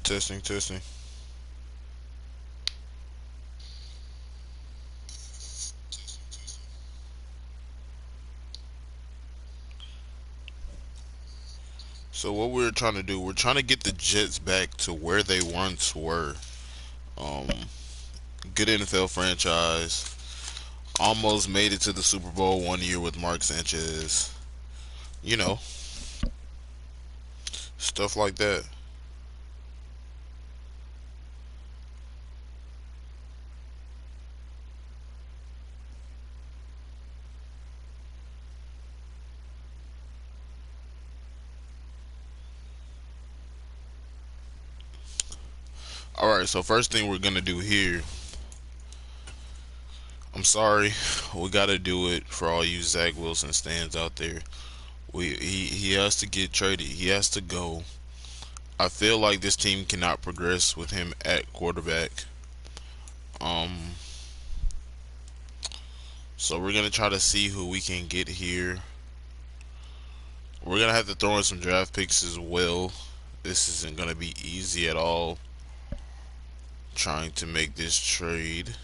Testing, testing. So what we're trying to do, we're trying to get the Jets back to where they once were. Um, Good NFL franchise. Almost made it to the Super Bowl 1 year with Mark Sanchez. You know, stuff like that. All right. So first thing we're gonna do here. I'm sorry, we gotta do it for all you Zach Wilson stands out there. He has to get traded. He has to go. I feel like this team cannot progress with him at quarterback. Um, so we're gonna try to see who we can get here. We're gonna have to throw in some draft picks as well. This isn't gonna be easy at all. Trying to make this trade.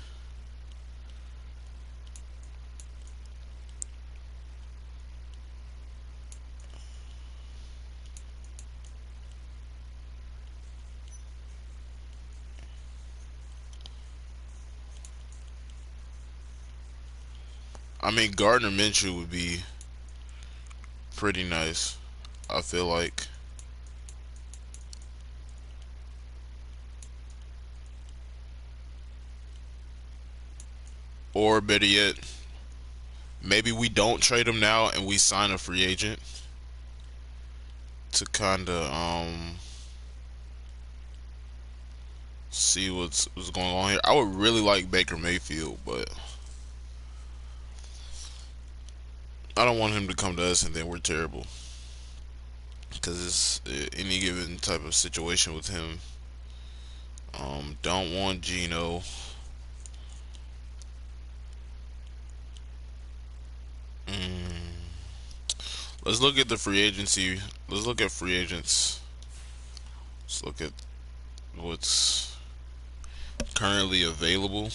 I mean, Gardner Minshew would be pretty nice. I feel like. Or better yet, maybe we don't trade him now and we sign a free agent to kind of see what's going on here. I would really like Baker Mayfield, but I don't want him to come to us and then we're terrible. Because it's any given type of situation with him. Don't want Gino. Mm. Let's look at the free agency. Let's look at free agents. Let's look at what's currently available.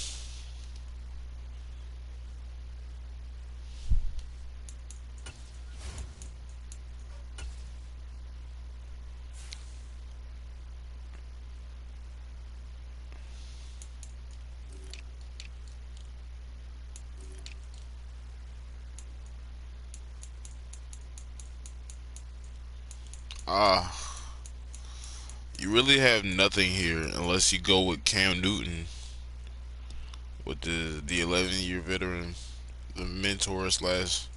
Ah, you really have nothing here unless you go with Cam Newton, with the 11-year veteran, the mentor slash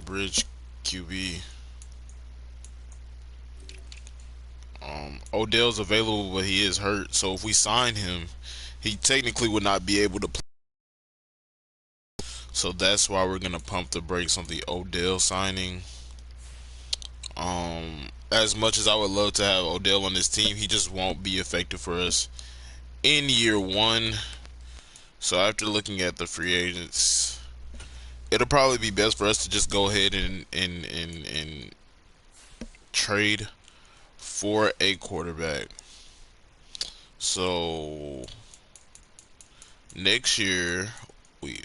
bridge QB. Odell's available, but he is hurt. So if we sign him, he technically would not be able to play. So that's why we're gonna pump the brakes on the Odell signing. As much as I would love to have Odell on this team, he just won't be effective for us in year one. So after looking at the free agents, it'll probably be best for us to just go ahead and trade for a quarterback. So next year we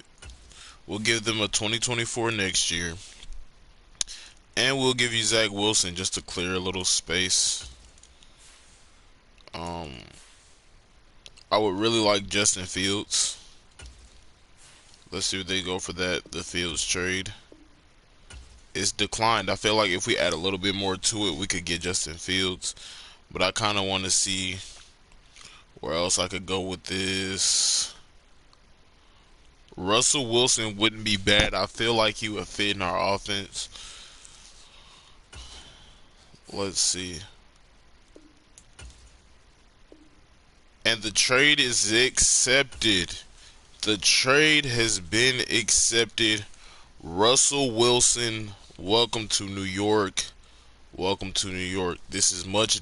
we'll give them a 2024 next year, and we'll give you Zach Wilson just to clear a little space. Um, I would really like Justin Fields. Let's see what they go for that. The Fields trade. It's declined. I feel like if we add a little bit more to it, we could get Justin Fields. But I kind of want to see where else I could go with this. Russell Wilson wouldn't be bad. I feel like he would fit in our offense. Let's see. And the trade is accepted. The trade has been accepted. Russell Wilson, welcome to New York. Welcome to New York. This is much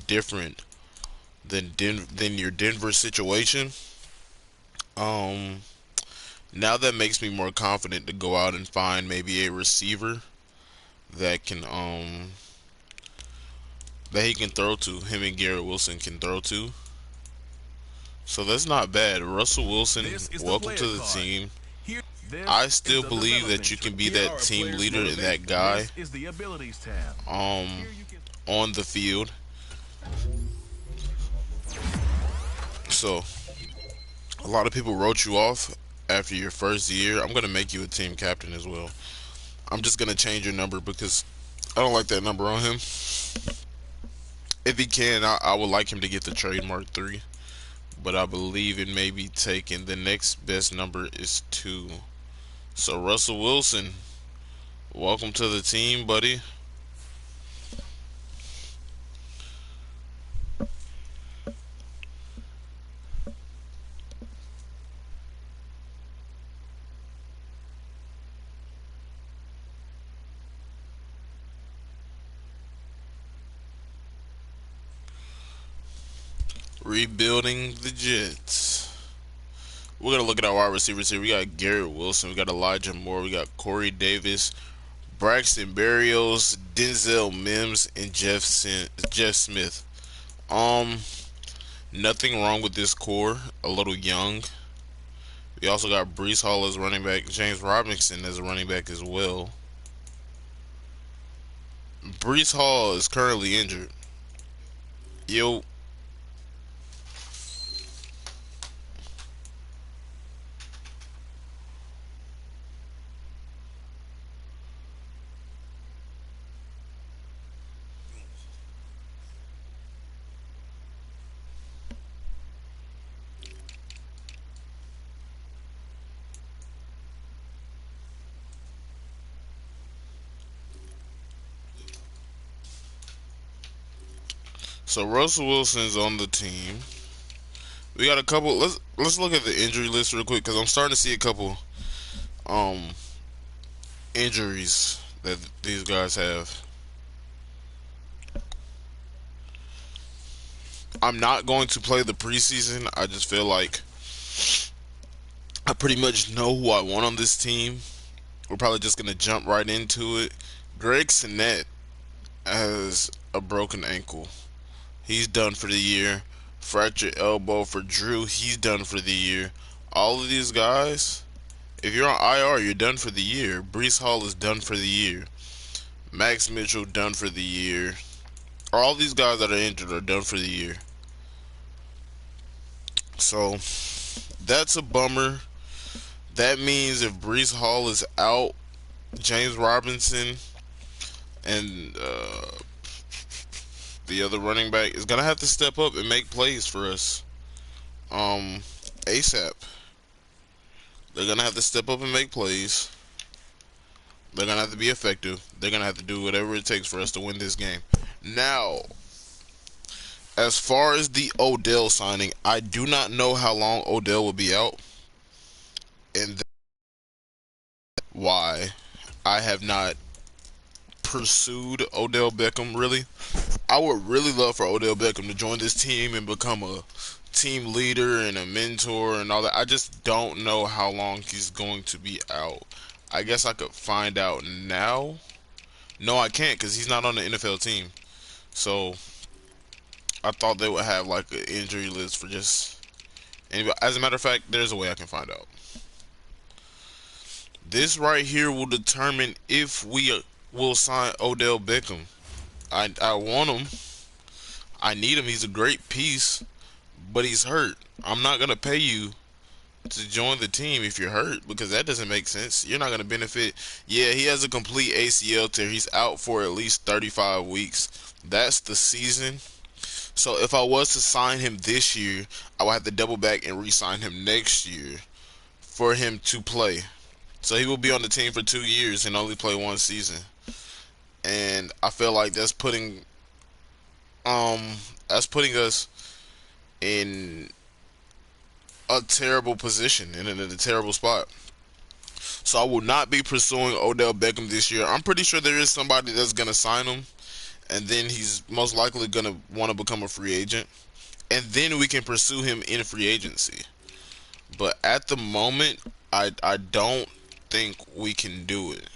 different than your Denver situation. Um, Now that makes me more confident to go out and find maybe a receiver that can that he can throw to. Him and Garrett Wilson can throw to. So that's not bad. Russell Wilson, welcome to the team. I still believe that you can be that team leader and that guy on the field. So a lot of people wrote you off after your first year. I'm gonna make you a team captain as well. I'm just gonna change your number because I don't like that number on him. If he can, I would like him to get the trademark 3, but I believe it may be taken. The next best number is 2. So Russell Wilson, welcome to the team, buddy. Rebuilding the Jets. We're going to look at our wide receivers here. We got Garrett Wilson. We got Elijah Moore. We got Corey Davis, Braxton Berrios, Denzel Mims, and Jeff Smith. Nothing wrong with this core. A little young. We also got Breece Hall as running back. James Robinson as a running back as well. Breece Hall is currently injured. Yo. So Russell Wilson's on the team. We got a couple. Let's look at the injury list real quick because I'm starting to see a couple injuries that these guys have. I'm not going to play the preseason. I just feel like I pretty much know who I want on this team. We're probably just gonna jump right into it. Greg Sinnett has a broken ankle. He's done for the year. Fractured elbow for Drew. He's done for the year. All of these guys, if you're on IR, you're done for the year. Breece Hall is done for the year. Max Mitchell done for the year. All these guys that are injured are done for the year. So that's a bummer. That means if Breece Hall is out, James Robinson and the other running back is gonna have to step up and make plays for us. ASAP. They're gonna have to step up and make plays. They're gonna have to be effective. They're gonna have to do whatever it takes for us to win this game. Now, as far as the Odell signing, I do not know how long Odell will be out, and that's why I have not pursued Odell Beckham really. I would really love for Odell Beckham to join this team and become a team leader and a mentor and all that. I just don't know how long he's going to be out. I guess I could find out now. No, I can't because he's not on the NFL team. So I thought they would have like an injury list for just anybody. As a matter of fact, there's a way I can find out. This right here will determine if we will sign Odell Beckham. I want him. I need him. He's a great piece, but he's hurt. I'm not going to pay you to join the team if you're hurt because that doesn't make sense. You're not going to benefit. Yeah, he has a complete ACL tear. He's out for at least 35 weeks. That's the season. So if I was to sign him this year, I would have to double back and re-sign him next year for him to play. So he will be on the team for 2 years and only play 1 season. And I feel like that's putting us in a terrible position and in a terrible spot. So I will not be pursuing Odell Beckham this year. I'm pretty sure there is somebody that's gonna sign him, and then he's most likely gonna want to become a free agent, and then we can pursue him in free agency. But at the moment, I don't think we can do it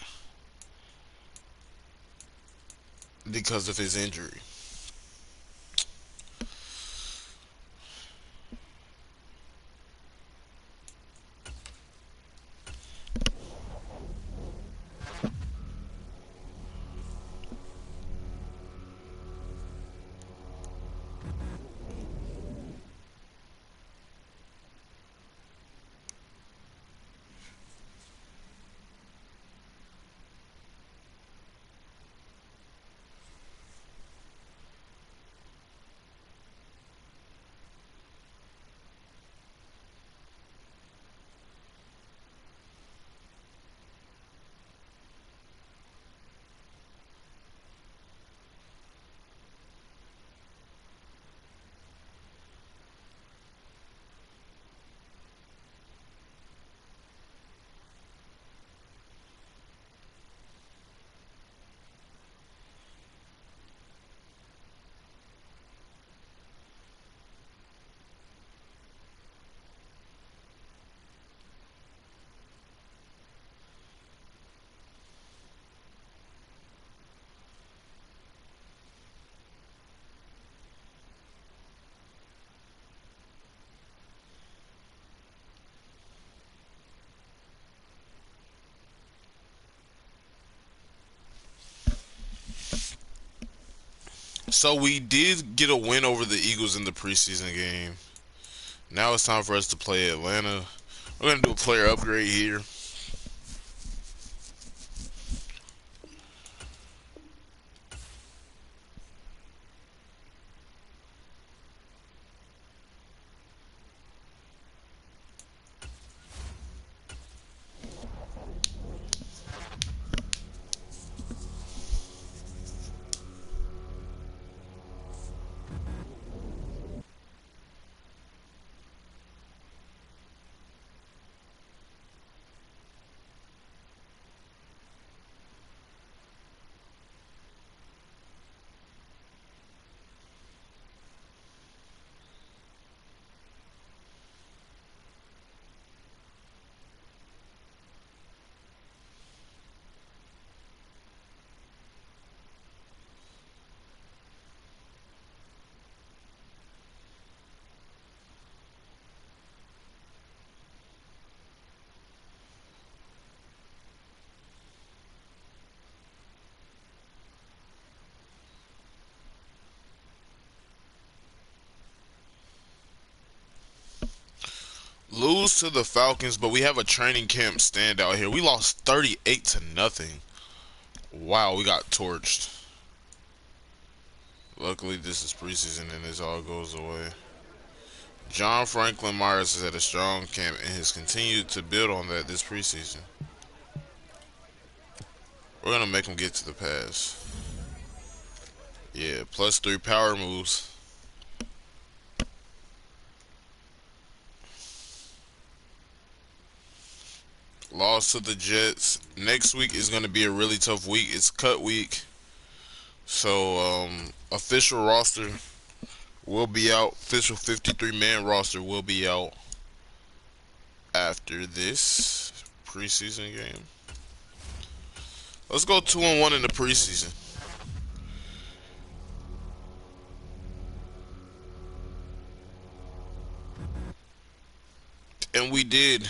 because of his injury. So we did get a win over the Eagles in the preseason game. Now it's time for us to play Atlanta. We're gonna do a player upgrade here. Lose to the Falcons, but we have a training camp standout here. We lost 38-0. Wow, we got torched. Luckily, this is preseason and this all goes away. John Franklin Myers has had a strong camp and has continued to build on that this preseason. We're going to make him get to the pass. Yeah, +3 power moves. Lost to the Jets. Next week is going to be a really tough week. It's cut week. So, official roster will be out. Official 53-man roster will be out after this preseason game. Let's go 2-1 in the preseason. And we did.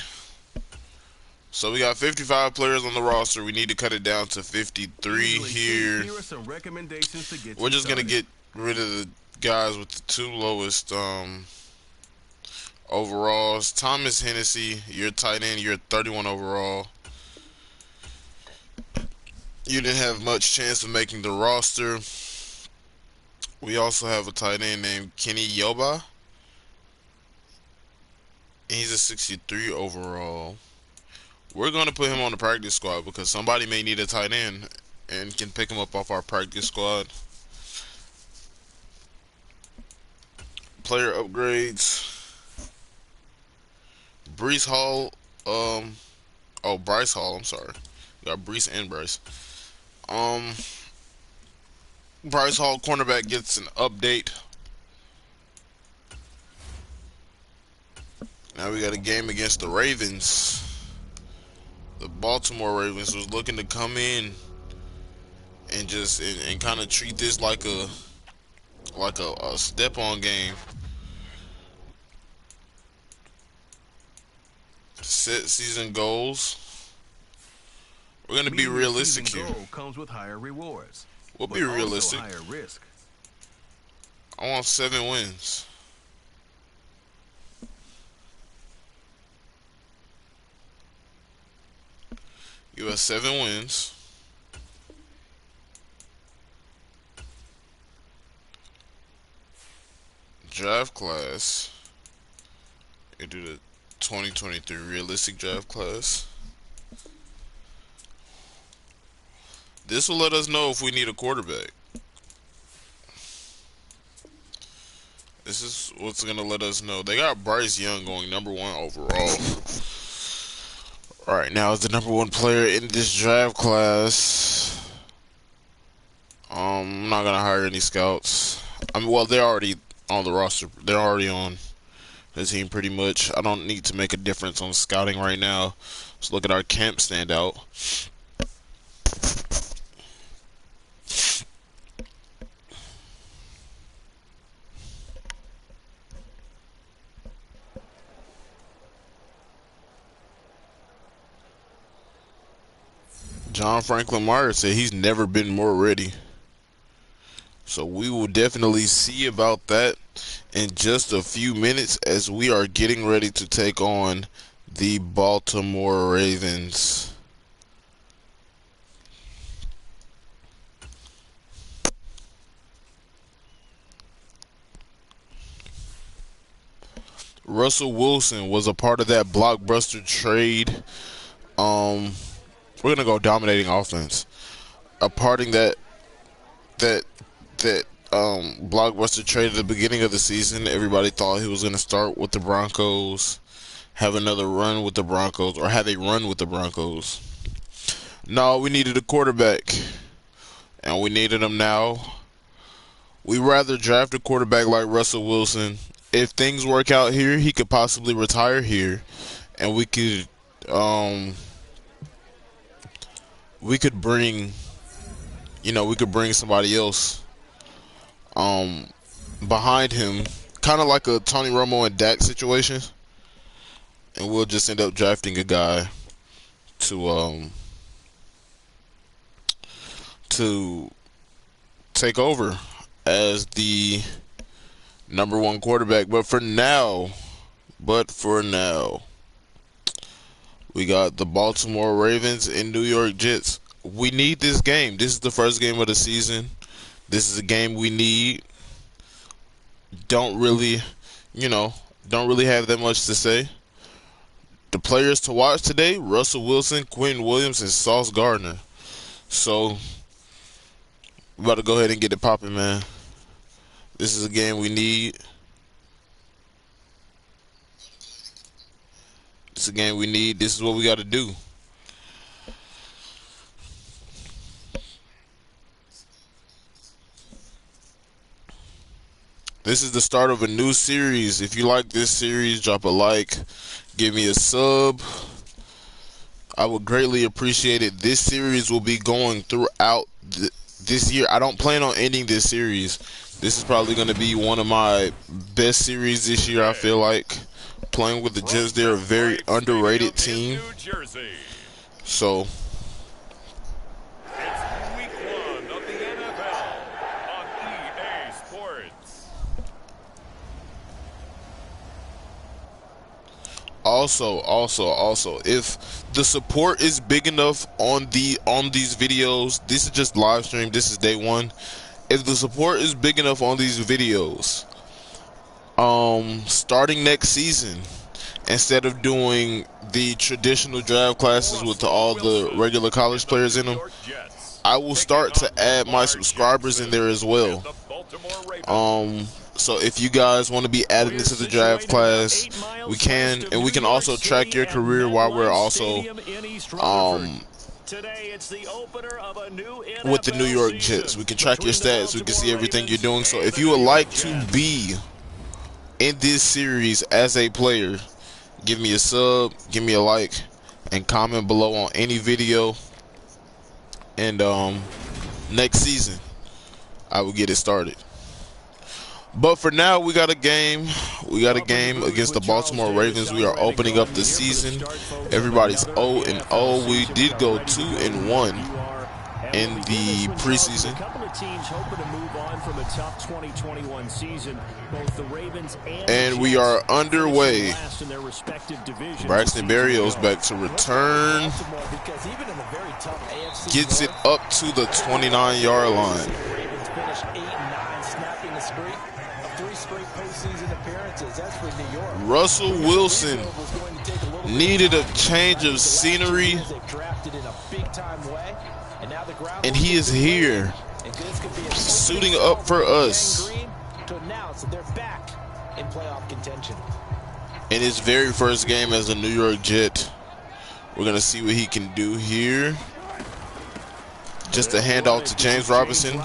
So we got 55 players on the roster. We need to cut it down to 53 here. Here are some recommendations to get We're just going to get rid of the guys with the 2 lowest overalls. Thomas Hennessy, you're tight end. You're 31 overall. You didn't have much chance of making the roster. We also have a tight end named Kenny Yoba. He's a 63 overall. We're going to put him on the practice squad because somebody may need a tight end and can pick him up off our practice squad. Player upgrades. Bryce Hall. Bryce Hall. I'm sorry. We got Bryce and Bryce. Bryce Hall, cornerback, gets an update. Now we got a game against the Ravens. The Baltimore Ravens was looking to come in and just and kind of treat this like a step-on game. Set season goals. We're gonna be realistic here. Goal comes with higher rewards. We'll be realistic. Higher risk. I want 7 wins. Give us 7 wins. Draft class. You do the 2023 realistic draft class. This will let us know if we need a quarterback. This is what's going to let us know. They got Bryce Young going #1 overall. Alright, now as the #1 player in this draft class, I'm not going to hire any scouts. Well, they're already on the roster. They're already on the team pretty much. I don't need to make a difference on scouting right now. Let's look at our camp standout. John Franklin Myers said he's never been more ready. So we will definitely see about that in just a few minutes as we are getting ready to take on the Baltimore Ravens. Russell Wilson was a part of that blockbuster trade. We're gonna go dominating offense. A parting that blockbuster trade at the beginning of the season. Everybody thought he was gonna start with the Broncos, have another run with the Broncos, or have a run with the Broncos. No, we needed a quarterback, and we needed him now. We rather draft a quarterback like Russell Wilson. If things work out here, he could possibly retire here, and we could bring, we could bring somebody else behind him, kind of like a Tony Romo and Dak situation, and we'll just end up drafting a guy to take over as the number one quarterback. But for now, we got the Baltimore Ravens and New York Jets. We need this game. This is the first game of the season. This is a game we need. Don't really have that much to say. The players to watch today: Russell Wilson, Quentin Williams, and Sauce Gardner. So we about to go ahead and get it popping, man. This is a game we need. It's a game we need. This is what we got to do. This is the start of a new series. If you like this series, drop a like, give me a sub. I would greatly appreciate it. This series will be going throughout this year. I don't plan on ending this series. This is probably going to be one of my best series this year, I feel like. Playing with the Jets, they're a very underrated team. So it's week 1 of the NFL on EA Sports. Also, if the support is big enough on these videos, this is just live stream. This is day 1. If the support is big enough on these videos, starting next season, instead of doing the traditional draft classes with all the regular college players in them, I will start to add my subscribers in there as well. So if you guys want to be added into the draft class, we can, and we can also track your career while we're also with the New York Jets. We can track your stats. We can see everything you're doing. So if you would like to be in this series as a player, give me a sub, give me a like, and comment below on any video. And next season, I will get it started. But for now, we got a game. We got a game against the Baltimore Ravens. We are opening up the season. Everybody's 0-0. We did go 2-1 in the preseason. And we are underway. Braxton Berrios back to return. Gets it up to the 29-yard line. Russell Wilson needed a change of scenery, and he is here, suiting up for us in his very first game as a New York Jet. We're going to see what he can do here. Just a handoff to James Robinson.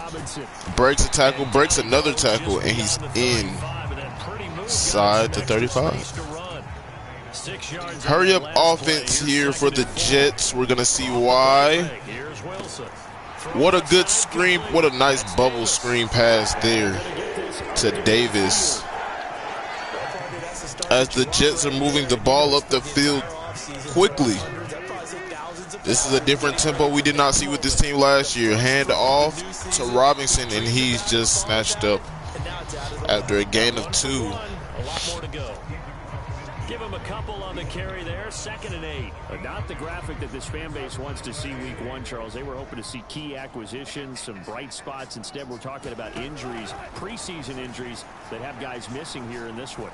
Breaks a tackle, breaks another tackle, and he's inside the 35. Hurry up offense here for the Jets. We're going to see why. What a good screen. What a nice bubble screen pass there to Davis. As the Jets are moving the ball up the field quickly. This is a different tempo we did not see with this team last year. Hand off to Robinson, and he's just snatched up after a gain of 2. A lot more to go. Give him a couple on the carry there. 2nd and 8. Not the graphic that this fan base wants to see week 1, Charles. They were hoping to see key acquisitions, some bright spots. Instead, we're talking about injuries, preseason injuries that have guys missing here in this one.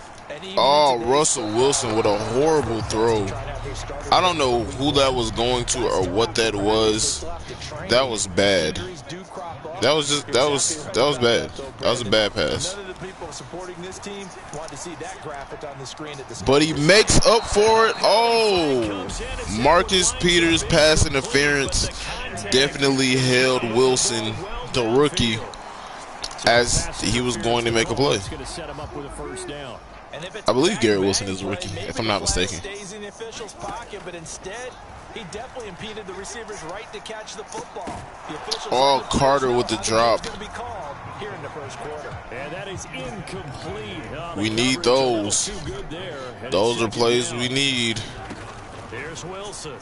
Oh, Russell Wilson with a horrible throw. I don't know who that was going to or what that was. That was bad. That was bad. That was a bad pass. But he makes up for it. Oh, Marcus Peters' pass interference definitely held Wilson, the rookie, as he was going to make a play. I believe Garrett Wilson is a rookie, if I'm not mistaken. He definitely impeded the receiver's right to catch the football. Oh, Carter with the drop. And that is incomplete. We need those. Those are plays we need. There's Wilson.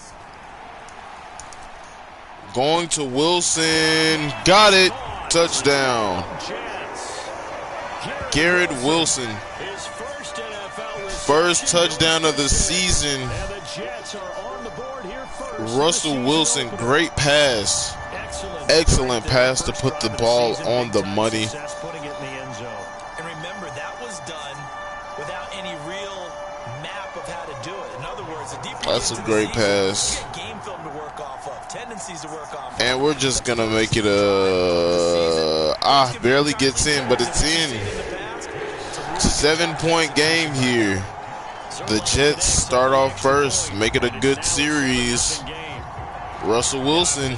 Going to Wilson. Got it. Touchdown. Garrett Wilson. First touchdown of the season. Russell Wilson, great pass. Excellent pass to put the ball on the money. And remember, that was done without any real map of how to do it. In other words, that's a great pass. Game film to work off of, tendencies to work off of. And we're just gonna make it barely gets in, but it's in. 7-point game here. The Jets start off first, make it a good series. Russell Wilson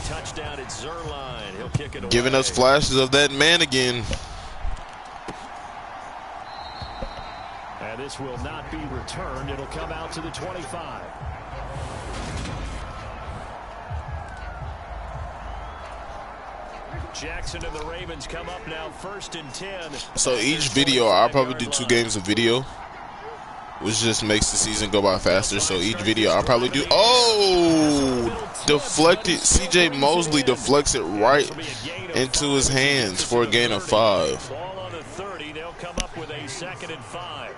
giving us flashes of that man again. And this will not be returned. It'll come out to the 25. Jackson and the Ravens come up now 1st and 10. So each video, I'll probably do 2 games of video, which just makes the season go by faster. So each video I'll probably do. Oh, deflected. CJ Mosley deflects it right into his hands for a gain of 5. Ball on the 30. They'll come up with a 2nd and 5.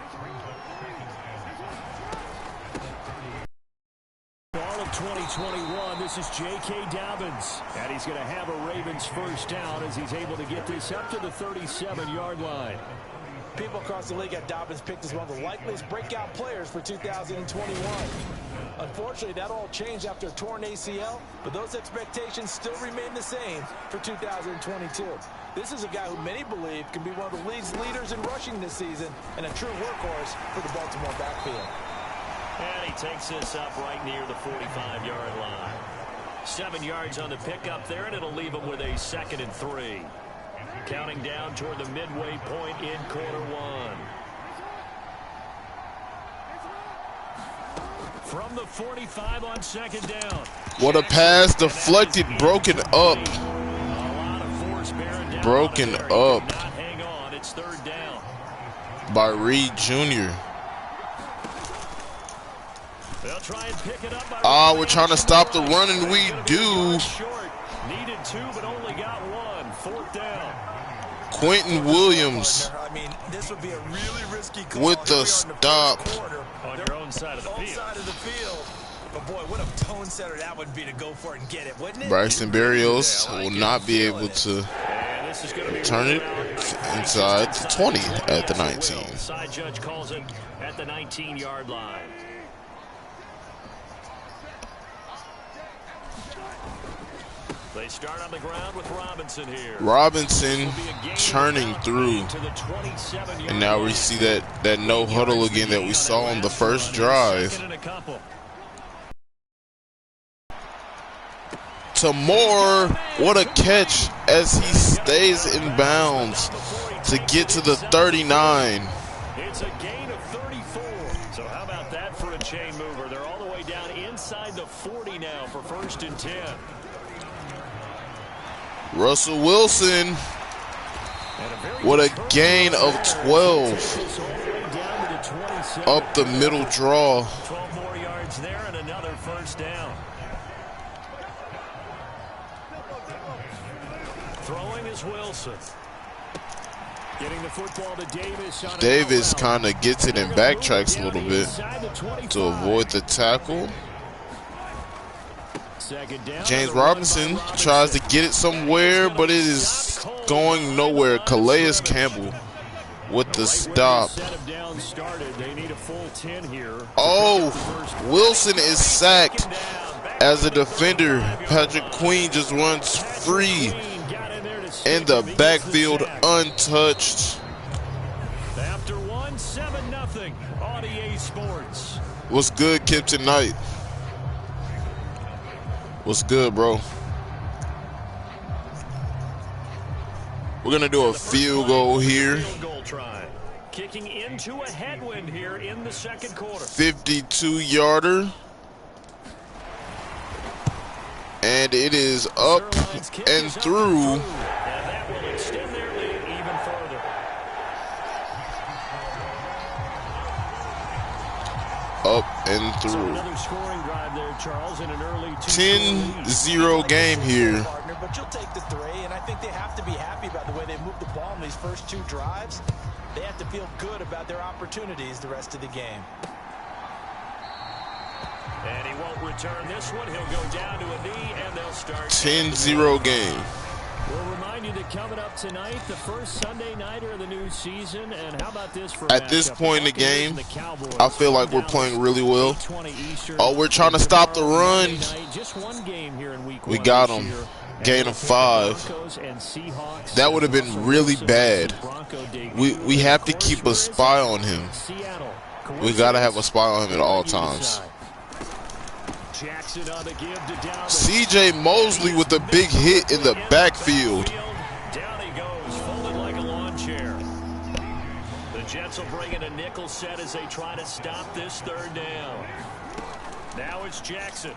Ball of 2021. This is J.K. Dobbins. And he's going to have a Ravens first down as he's able to get this up to the 37-yard line. People across the league have Dobbins picked as one of the likeliest breakout players for 2021. Unfortunately, that all changed after a torn ACL, but those expectations still remain the same for 2022. This is a guy who many believe can be one of the league's leaders in rushing this season and a true workhorse for the Baltimore backfield. And he takes this up right near the 45-yard line. 7 yards on the pickup there, and it'll leave him with a 2nd and 3. Counting down toward the midway point in quarter 1. From the 45 on 2nd down. What a pass, deflected, broken up. Broken up Hang on, it's 3rd down. by Reed Jr. They'll try and pick it up by We're trying to stop the run, and we do. Short. Needed 2, but only got 1. 4th down. Quentin Williams I mean, this would be a really risky call with the stop. On your own side of the field. Side of the field. But boy, what a tone setter that would be to go for it and get it, wouldn't it? Bryson Berrios will not be able to turn it inside the 20 at the 19. Side judge calls it at the 19-yard line. They start on the ground with Robinson here. Robinson churning through. And now we see that no huddle again that we saw on the first drive. To Moore, what a catch as he stays in bounds to get to the 39. It's a gain of 34. So how about that for a chain mover? They're all the way down inside the 40 now for 1st and 10. Russell Wilson, what a gain of 12. Up the middle draw. 12 more yards there and another 1st down. Wilson. Getting the football to Davis. Davis kind of gets it and backtracks a little bit to avoid the tackle. James Robinson tries to get it somewhere, but it is going nowhere. Calais Campbell with the stop. Oh, Wilson is sacked as a defender. Patrick Queen just runs free in the backfield untouched. After 7-0 on EA Sports. What's good, Kip, tonight? What's good, bro? We're gonna do a field goal here. Kicking into a headwind here in the second quarter. 52-yarder. And it is up and through. And that will extend their lead even further. Up and So through. another scoring drive there, Charles, in an early 10-0 game here. But you'll take the 3, and I think they have to be happy about the way they moved the ball in these first 2 drives. They have to feel good about their opportunities the rest of the game. And he won't return this one. He'll go down to a knee, and they'll start 10-0 game. We'll remind you that coming up tonight, the first Sunday nighter of the new season. And how about this for At this point in the game, I feel like we're playing really well. Oh, we're trying to stop the run. We got him. Gain of 5. That would have been really bad. We have to keep a spy on him. We got to have a spy on him at all times. CJ Mosley with a big hit in the backfield. Down he goes, folded like a lawn chair. The Jets will bring in a nickel set as they try to stop this 3rd down. Now it's Jackson.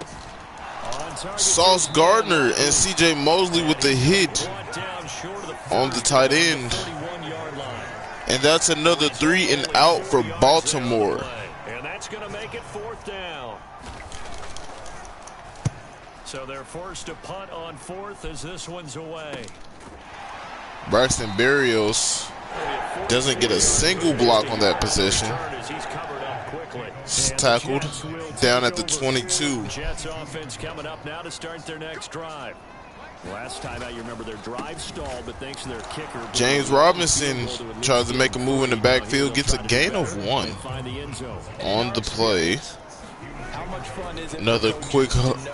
Sauce Gardner and CJ Mosley with the hit on the tight end. And that's another 3 and out for Baltimore. And that's going to make it 4th down. So they're forced to punt on 4th as this one's away. Braxton Berrios doesn't get a single block on that possession. He's tackled down at the 22. Jets offense coming up now to start their next drive. Last time out, you remember their drive stalled, but thanks to their kicker. James Robinson tries to make a move in the backfield, gets a gain of 1 on the play.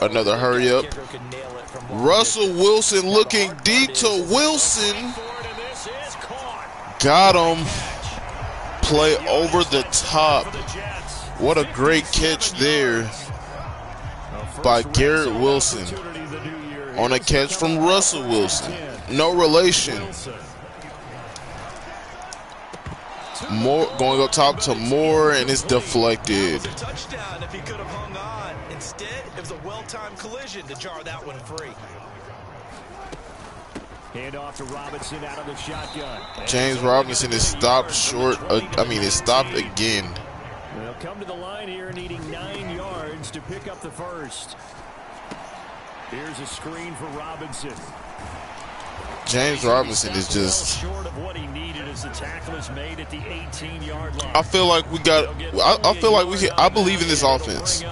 Another hurry up. Russell Wilson looking deep to Wilson. Got him. Play over the top. What a great catch there by Garrett Wilson on a catch from Russell Wilson. No relation. Moore going up top to Moore, and it's deflected. Touchdown if he could have hung on. Instead, it was a well-timed collision to jar that one free. Hand off to Robinson out of the shotgun. James Robinson is stopped short. Is stopped again. They'll come to the line here needing 9 yards to pick up the first. Here's a screen for Robinson. James Robinson is just short of what he needed as the tackle is made at the 18-yard line. I feel like we got I feel like we can I believe in this offense.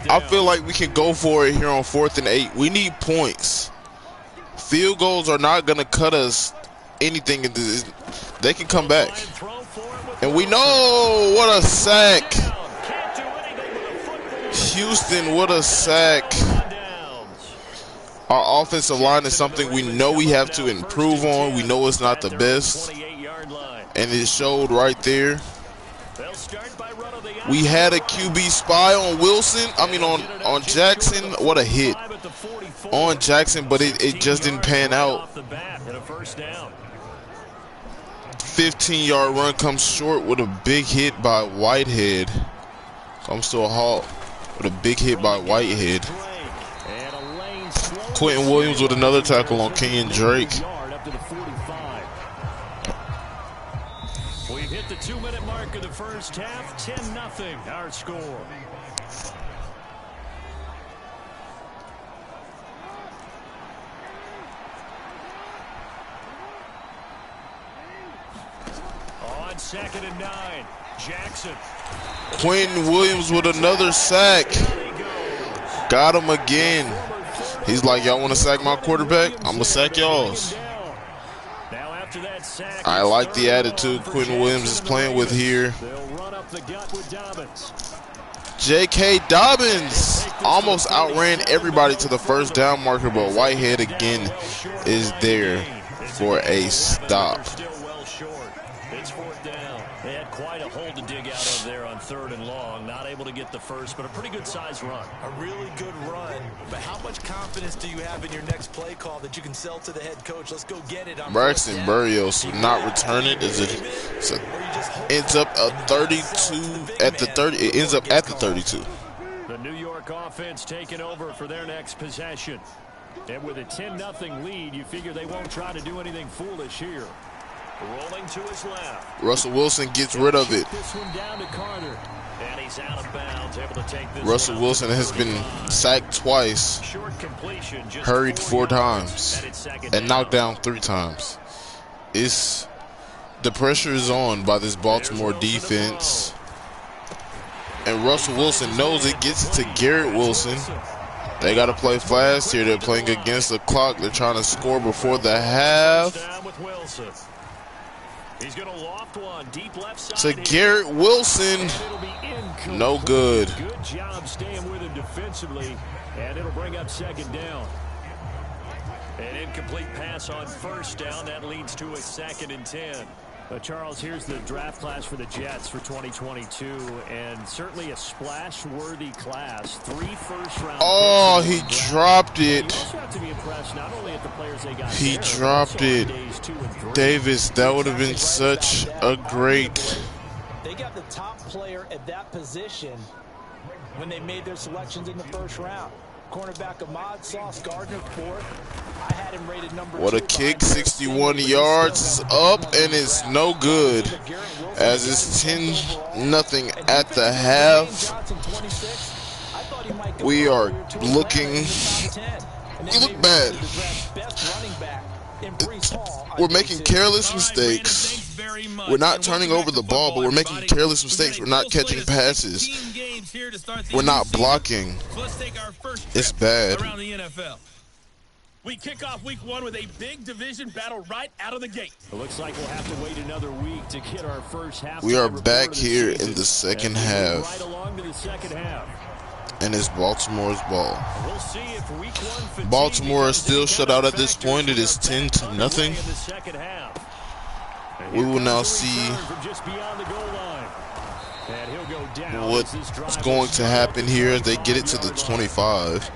I feel like we can go for it here on 4th and 8. We need points. Field goals are not going to cut us anything in this. They can come back. And we know what a sack. Houston, what a sack. Our offensive line is something we know we have to improve on. We know it's not the best. And it showed right there. We had a QB spy on Wilson. On Jackson. What a hit. On Jackson, but it just didn't pan out. 15-yard run comes short with a big hit by Whitehead. Comes to a halt with a big hit by Whitehead. Quentin Williams with another tackle on Kenyon Drake. We've hit the 2-minute mark of the first half. 10-0 our score. on 2nd and 9. Jackson. Quentin Williams with another sack. Got him again. He's like, y'all want to sack my quarterback? I'm going to sack y'all's. Now after that sack, I like the attitude Quentin Williams is playing with here. they'll run up the gut with Dobbins. J.K. Dobbins almost outran everybody to the first down marker, but Whitehead again is there for a stop. Still well short. It's 4th down. They had quite a hole to dig out of there on 3rd and long. Not able to get the first, but a pretty good size run. A really good run. But how much confidence do you have in your next play call that you can sell to the head coach? Let's go get it. Braxton Berrios would not return it as it ends up a 32 at the 30. It ends up at the 32. The New York offense taking over for their next possession. And with a 10-0 lead, you figure they won't try to do anything foolish here. Rolling to his left. Russell Wilson gets rid of it. This one down to Carter. And he's out of bounds, able to take this. Russell Wilson has been sacked twice, Short completion, just hurried 4 yards. times, And it's 2nd and knocked down 3 times. The pressure is on by this Baltimore defense. And Russell Wilson knows it gets it to Garrett Wilson. They got to play fast here. They're playing against the clock. They're trying to score before the half. Down with Wilson. He's going to loft one deep left side To here. Garrett Wilson. And it'll be incomplete. No good. Good job staying with him defensively, and it'll bring up 2nd down. An incomplete pass on 1st down. That leads to a 2nd and 10. Charles, here's the draft class for the Jets for 2022, and certainly a splash-worthy class. 3 first-round Oh, picks. he dropped You it. also have to be impressed not only at the players they got He there, but dropped also on it. days 2 and 3. Davis, that would have been such a great. They got the top player at that position when they made their selections in the 1st round. Cornerback Ahmad Sauce Gardner 4th. I had him rated number 2. What a kick, 61 yards, is up, and it's no good, as it's 10-0 at the half. We are looking, we look bad. We're making careless mistakes. We're not turning over the ball, but we're making careless mistakes. We're not catching passes. We're not blocking. It's bad. Around the NFL. We kick off week 1 with a big division battle right out of the gate. It looks like we'll have to wait another week to get our first half. We are back here in the second half. Right along to the second half. And it's Baltimore's ball. We'll see if week 1 fatigue Baltimore is still becomes shut out at this point. It is 10-0. in the second half. And We here will now comes the see return from just beyond the goal line. And he'll go down as this what's drive going will to start happen at here the as they get it to the 35-yard line. 25.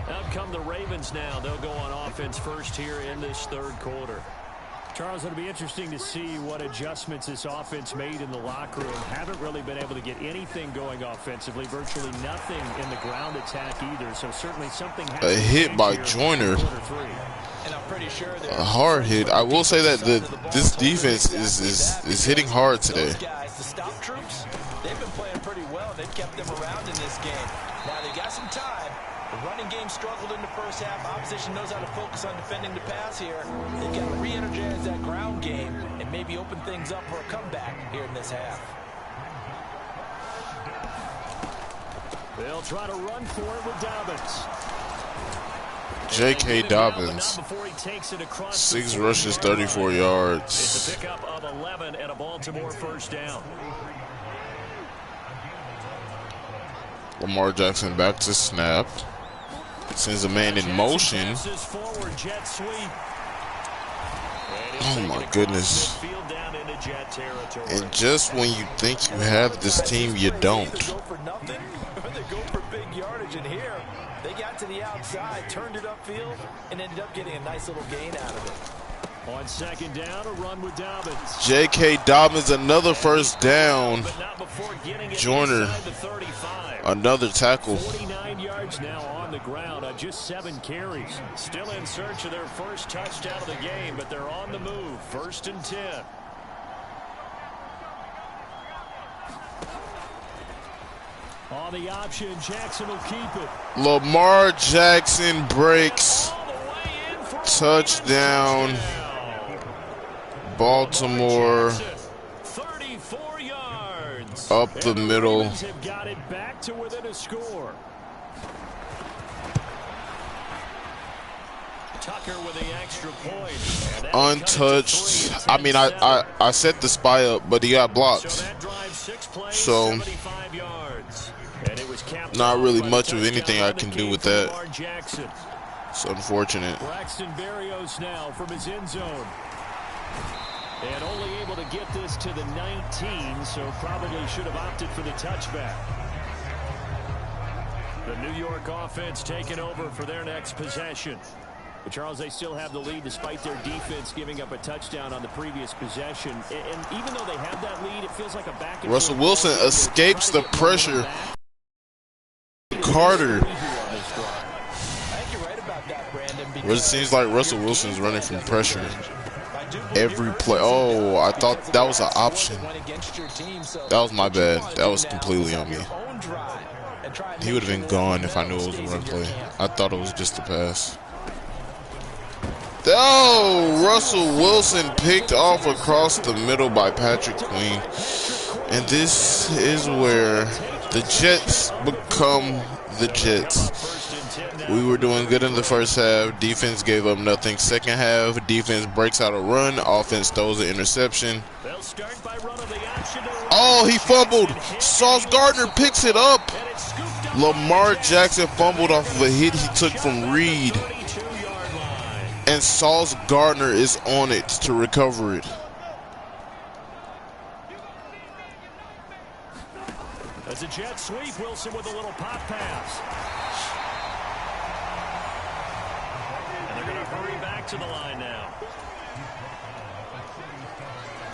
Out come the Ravens now. They'll go on offense first here in this 3rd quarter. Charles, it'll be interesting to see what adjustments this offense made in the locker room. Haven't really been able to get anything going offensively. Virtually nothing in the ground attack either. So certainly something has A to hit change by here in Joyner. quarter 3. And I'm pretty sure A hard hit. I will say that this defense is hitting hard today. Those guys, the stop troops, they've been playing pretty well. They've kept them around in this game. Now they got some time. The running game struggled in the 1st half. Opposition knows how to focus on defending the pass here. They've got to re-energize that ground game and maybe open things up for a comeback here in this half. They'll try to run for it with Dobbins. J.K. Dobbins, 6 rushes, 34 yards. It's a pickup of 11 and a Baltimore first down. Lamar Jackson back to snap. Sends a man in motion. Oh my goodness. And just when you think you have this team, you don't. They go for nothing, or they go for big yardage. And here, they got to the outside, turned it upfield, and ended up getting a nice little gain out of it. On 2nd down, a run with Dobbins. J.K. Dobbins, another first down. Joyner, another tackle. 49 yards now on the ground on just 7 carries. Still in search of their first touchdown of the game, but they're on the move. 1st and 10. On the option, Jackson will keep it. Lamar Jackson breaks. Touchdown. Baltimore 34 yards. up the middle. Ravens have got it back to within a score. Tucker with the extra point. Untouched. I mean, I set the spy up, but he got blocked. So that drive 6 plays, So 75 yards. And it was capped not off really by the much of anything I touchdown can do that with came that. from Lamar Jackson. It's unfortunate. Braxton Berrios now from his end zone. And only able to get this to the 19, so probably should have opted for the touchback. The New York offense taking over for their next possession. But Charles, they still have the lead despite their defense giving up a touchdown on the previous possession. And even though they have that lead, it feels like a back and Russell forth Wilson ball game. escapes the They're trying to get pressure. back. Carter. I think you're right about that, Brandon. It seems like Russell Wilson's running from pressure every play. Oh, I thought that was an option. That was my bad. That was completely on me. He would have been gone if I knew it was a run play. I thought it was just a pass. Oh, Russell Wilson picked off across the middle by Patrick Queen. And this is where the Jets become the Jets. We were doing good in the first half. Defense gave up nothing. Second half, defense breaks out a run. Offense throws an interception. Oh, he fumbled. Sauce Gardner picks it up. Lamar Jackson fumbled off of a hit he took from Reed. And Sauce Gardner is on it to recover it. As a jet sweep, Wilson with a little pop pass. And they're going to hurry back to the line now.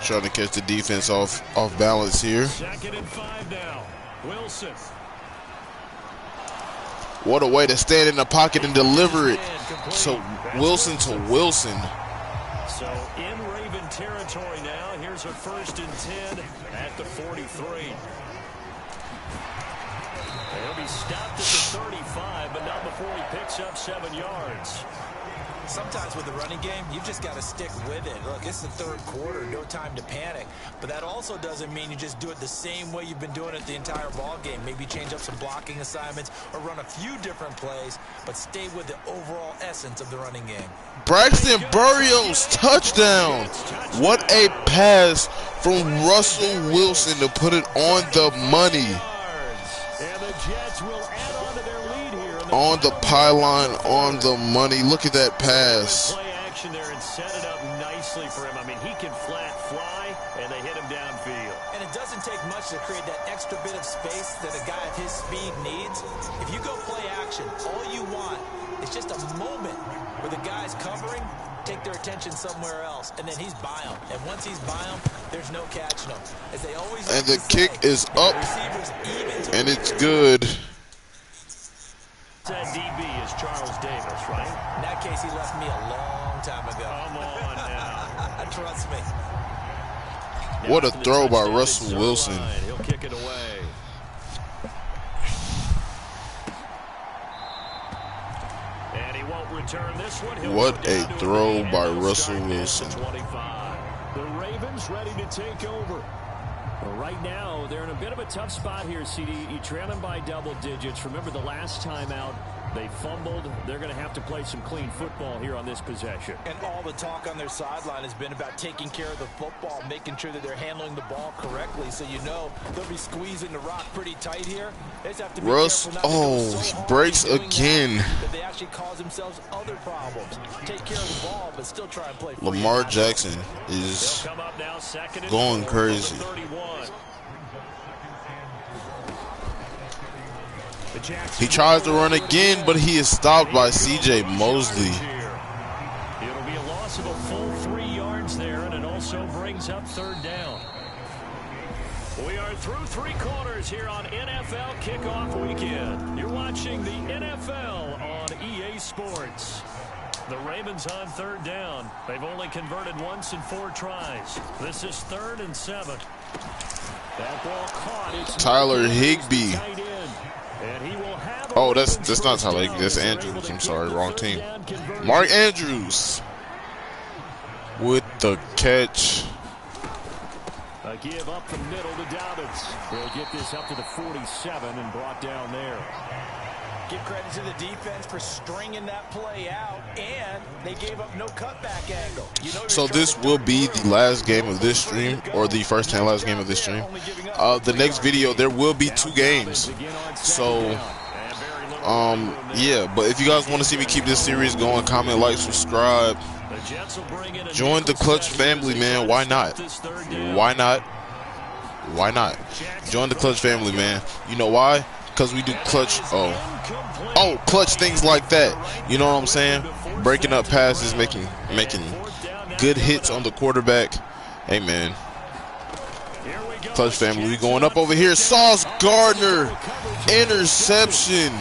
Trying to catch the defense off balance here. 2nd and 5 now. Wilson. What a way to stand in the pocket and deliver it. So Wilson to Wilson. So in Raven territory now. Here's a 1st and 10 at the 43. He'll be stopped at the 35, but not before he picks up 7 yards. Sometimes with the running game, you've just got to stick with it. Look, it's the 3rd quarter, no time to panic. But that also doesn't mean you just do it the same way you've been doing it the entire ball game. Maybe change up some blocking assignments or run a few different plays, but stay with the overall essence of the running game. Braxton Berrios, touchdown. What a pass from Russell Wilson to put it on the money. And the Jets will add on to their lead here. On the pylon, on the money. Look at that pass. Play action there and set it up nicely for him. I mean, he can flat fly, and they hit him downfield. And it doesn't take much to create that extra bit of space that a guy of his speed needs. If you go play action, all you want is just a moment where the guy's covering, take their attention somewhere else, and then he's by him. And once he's by him, there's no catching him. As they always And the kick is up, and it's good. That DB is Charles Davis, right? In that case, he left me a long time ago. Come on now. Trust me. What a throw by Russell Wilson. He'll kick it away. And he won't return this one. What a throw by Russell Wilson. 25. The Ravens ready to take over. Well, right now, they're in a bit of a tough spot here, CD. You trail them by double digits. Remember the last time out, they fumbled. They're going to have to play some clean football here on this possession. And all the talk on their sideline has been about taking care of the football, making sure that they're handling the ball correctly. So you know they'll be squeezing the rock pretty tight here. They just have to be Russ, careful not to go so hard breaks doing again. that they actually cause themselves other problems. Take care of the ball, but still try and play free. Lamar Jackson is They'll come up now, 2nd and going 4 crazy. from the 31. He tries to run again, but he is stopped by C.J. Mosley. It'll be a loss of a full 3 yards there, and it also brings up 3rd down. We are through 3 quarters here on NFL Kickoff Weekend. You're watching the NFL on EA Sports. The Ravens on 3rd down. They've only converted once in 4 tries. This is 3rd and 7. That ball caught. It's Tyler Higbee. tight end. And he will have Oh, that's not Tyler Higbee. That's Andrews. I'm sorry, wrong team. Mark Andrews. with the catch. A give up the middle to Dobbins. He'll get this up to the 47 and brought down there. Give credit to the defense for stringing that play out, and they gave up no cutback angle. So this will be the last game of this stream, or the first and last game of this stream. The next video, there will be 2 games. So, yeah. But if you guys want to see me keep this series going, comment, like, subscribe. Join the Clutch family, man. Why not? Why not? Why not? Join the Clutch family, man. You know why? Because we do clutch. Clutch things like that. You know what I'm saying? Breaking up passes, making good hits on the quarterback. Hey, man. Clutch family, we going up over here. Sauce Gardner, interception.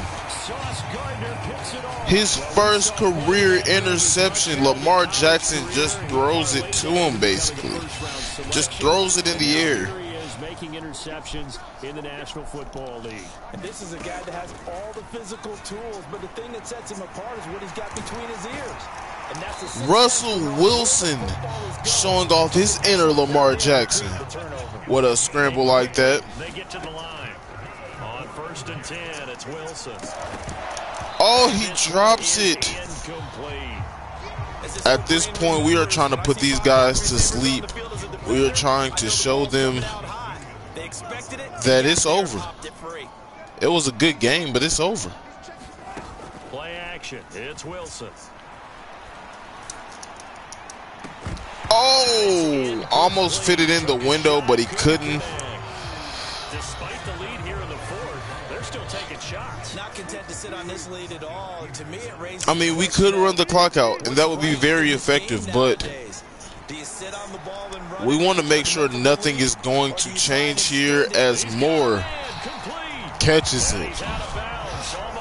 His first career interception. Lamar Jackson just throws it to him, basically. Just throws it in the air. Making interceptions in the National Football League. And this is a guy that has all the physical tools, but the thing that sets him apart is what he's got between his ears. And that's Russell Wilson showing off his inner Lamar Jackson. What a scramble like that. They get to the line. On 1st and 10, it's Wilson. Oh, he drops it. At this point, we are trying to put these guys to sleep. We are trying to show them that it's over. It was a good game, but it's over. Play action. It's Wilson. Oh, almost fit it in the window, but he couldn't. Despite the lead here in the 4th, they're still taking shots. Not content to sit on this lead at all. To me, it raises. I mean, we could run the clock out, and that would be very effective, but we want to make sure nothing is going to change here as Moore catches it.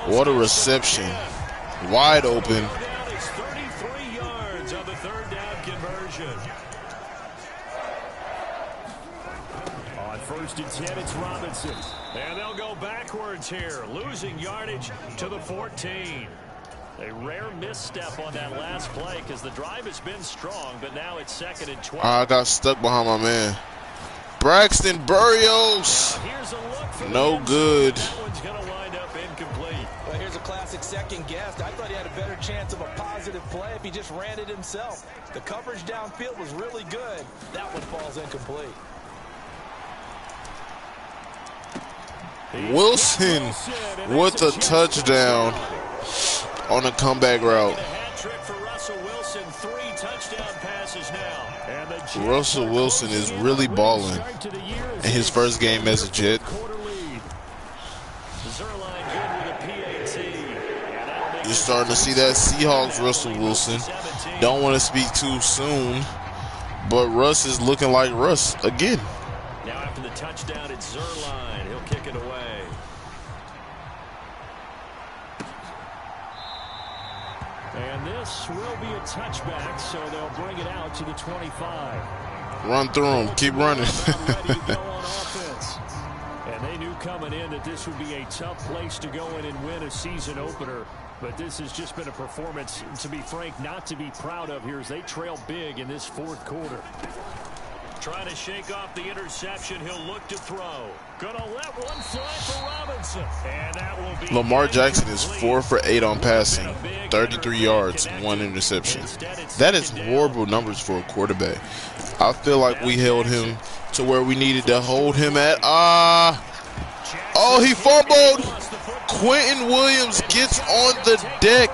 What a reception. Wide open. It's 33 yards on the 3rd down conversion. On 1st and 10, it's Robinson. And they'll go backwards here, losing yardage to the 14. A rare misstep on that last play because the drive has been strong, but now it's 2nd and 12. I got stuck behind my man. Braxton Berrios. No good. That one's going to wind up incomplete. Well, here's a classic second guess. I thought he had a better chance of a positive play if he just ran it himself. The coverage downfield was really good. That one falls incomplete. Wilson with a touchdown on a comeback route. Russell Wilson is really balling in his first game as a Jet. You're starting to see that Seahawks Russell Wilson. Don't want to speak too soon, but Russ is looking like Russ again. Now after the touchdown, it's Zerline. He'll kick it away. And this will be a touchback, so they'll bring it out to the 25. Run through him. Keep running. And they knew coming in that this would be a tough place to go in and win a season opener. But this has just been a performance, to be frank, not to be proud of here as they trail big in this 4th quarter. Trying to shake off the interception. He'll look to throw. Gonna let one fly for Robinson. And that will be Lamar Jackson is 4 for 8 on passing, 33 yards, 1 interception. That is horrible numbers for a quarterback. I feel like we held him to where we needed to hold him at. Oh, he fumbled. Quentin Williams gets on the deck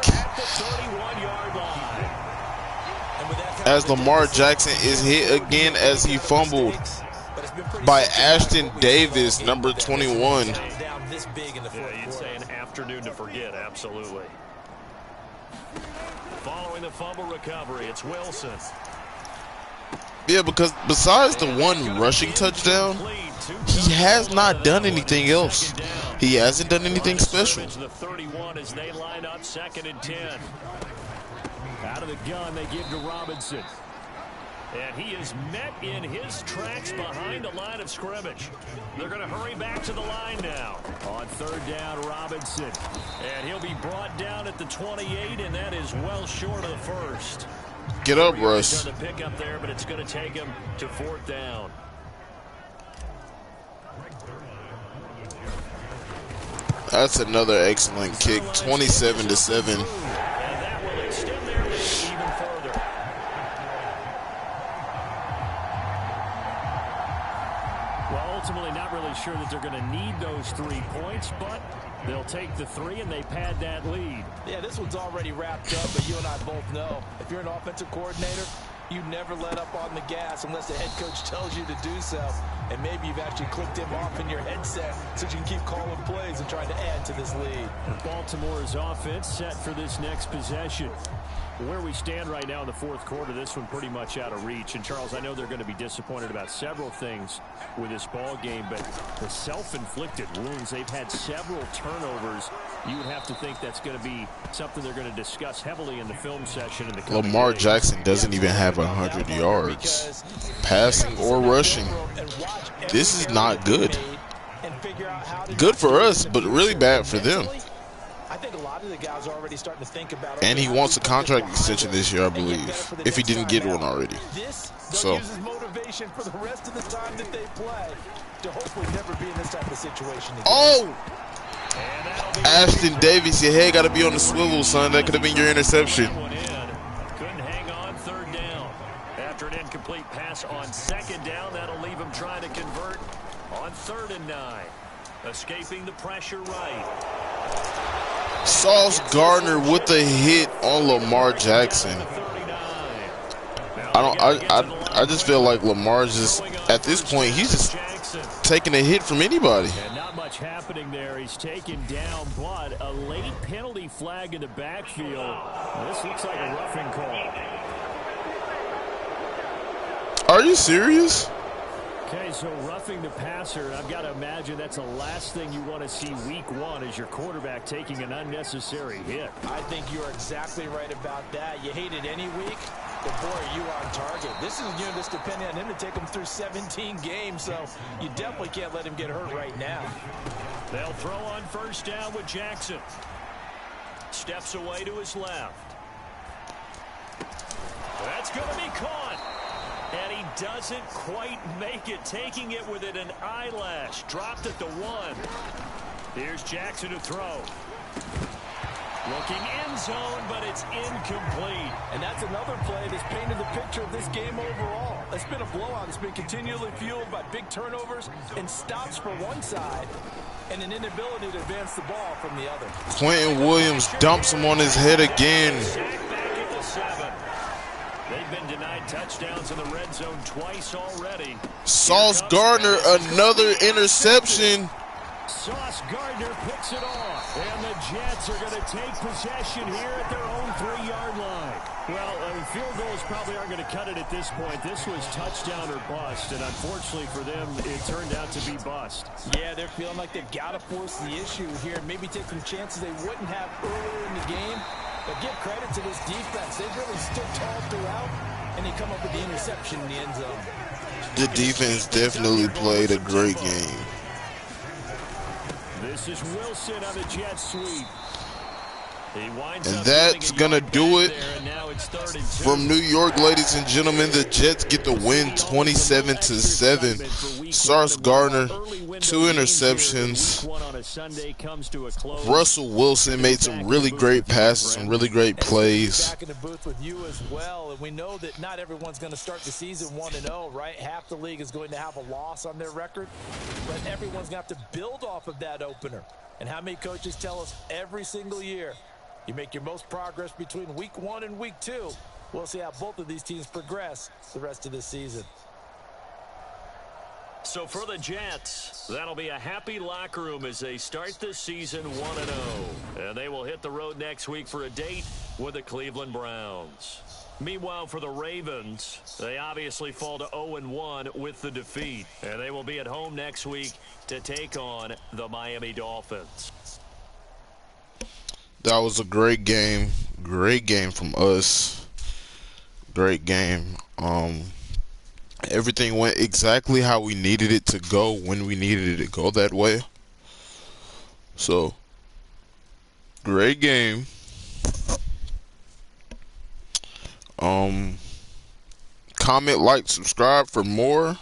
as Lamar Jackson is hit again as he fumbled by Ashton Davis, number 21. Yeah, you'd say an afternoon to forget, absolutely. Following the fumble recovery, it's Wilson. Yeah, because besides the one rushing touchdown, he has not done anything else. He hasn't done anything special. The 31 as they line up 2nd and 10. Out of the gun, they give to Robinson. And he is met in his tracks behind the line of scrimmage. They're going to hurry back to the line now. On 3rd down, Robinson. And he'll be brought down at the 28, and that is well short of the 1st. Get up, 4 yards Russ. on the pickup there, but it's going to take him to 4th down. That's another excellent kick. 27-7. And that will extend their lead even further. Well, ultimately not really sure that they're going to need those 3 points, but they'll take the 3 and they pad that lead. Yeah, this one's already wrapped up, but you and I both know if you're an offensive coordinator, you never let up on the gas unless the head coach tells you to do so. And maybe you've actually clicked him off in your headset so you can keep calling plays and trying to add to this lead. Baltimore's offense set for this next possession. Where we stand right now in the 4th quarter, this one pretty much out of reach. And, Charles, I know they're going to be disappointed about several things with this ball game, but the self-inflicted wounds, they've had several turnovers. You would have to think that's going to be something they're going to discuss heavily in the film session. In the Lamar days. Jackson doesn't even have 100 yards, passing or rushing. This is not good. Good for us, but really bad for them. I think a lot of the guys are already starting to think about it. And he wants a contract extension this year, I believe, if he didn't get one already. So, uses motivation for the rest of the time that they play to hopefully never be in this type of situation again. oh! Ashton Davis, your head got to be on the swivel, son. That could have been your interception. Couldn't hang on 3rd down. After an incomplete pass on 2nd down, that'll leave him trying to convert on 3rd and 9. Escaping the pressure right. Sauce Gardner with a hit on Lamar Jackson. I just feel like Lamar's just, at this point, he's just taking a hit from anybody. And not much happening there. He's taken down, but a late penalty flag in the backfield. This looks like a roughing call. Are you serious? Okay, so roughing the passer, I've got to imagine that's the last thing you want to see week 1 is your quarterback taking an unnecessary hit. I think you're exactly right about that. You hate it any week, but boy, are you on target. This is just depending on him to take him through 17 games, so you definitely can't let him get hurt right now. They'll throw on 1st down with Jackson. Steps away to his left. That's going to be caught. And he doesn't quite make it, taking it within an eyelash. Dropped at the 1. Here's Jackson to throw. Looking end zone, but it's incomplete. And that's another play that's painted the picture of this game overall. It's been a blowout. It's been continually fueled by big turnovers and stops for one side and an inability to advance the ball from the other. Quentin Williams dumps him on his head again. Back at the 7. They've been denied touchdowns in the red zone twice already. Sauce Gardner, another interception. Sauce Gardner picks it off. And the Jets are going to take possession here at their own 3-yard line. Well, field goals probably aren't going to cut it at this point. This was touchdown or bust, and unfortunately for them, it turned out to be bust. Yeah, they're feeling like they've got to force the issue here, maybe take some chances they wouldn't have earlier in the game. But give credit to this defense. They've really stood tall throughout, and they come up with the interception in the end zone. The defense definitely played a great game. This is Wilson on the jet sweep. And that's going to do it from New York, ladies and gentlemen. The Jets get the win 27-7. Sauce Gardner, 2 interceptions. Russell Wilson made some really great passes, some really great plays. Back in the booth with you as well, and we know that not everyone's going to start the season 1-0, right? Half the league is going to have a loss on their record, but everyone's going to have to build off of that opener. And how many coaches tell us every single year, you make your most progress between week 1 and week 2. We'll see how both of these teams progress the rest of this season. So for the Jets, that'll be a happy locker room as they start the season 1-0. And they will hit the road next week for a date with the Cleveland Browns. Meanwhile, for the Ravens, they obviously fall to 0-1 with the defeat. And they will be at home next week to take on the Miami Dolphins. That was a great game. Great game from us. Great game. Everything went exactly how we needed it to go when we needed it to go that way. So, great game. Comment, like, subscribe for more.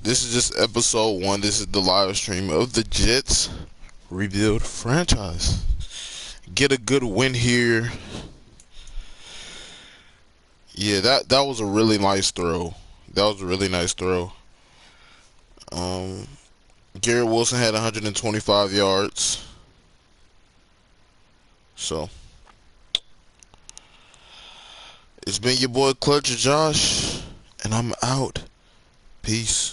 This is just episode 1. This is the live stream of the Jets rebuild franchise. Get a good win here. Yeah, that was a really nice throw. That was a really nice throw. Garrett Wilson had 125 yards. So, it's been your boy Clutch Josh, and I'm out. Peace.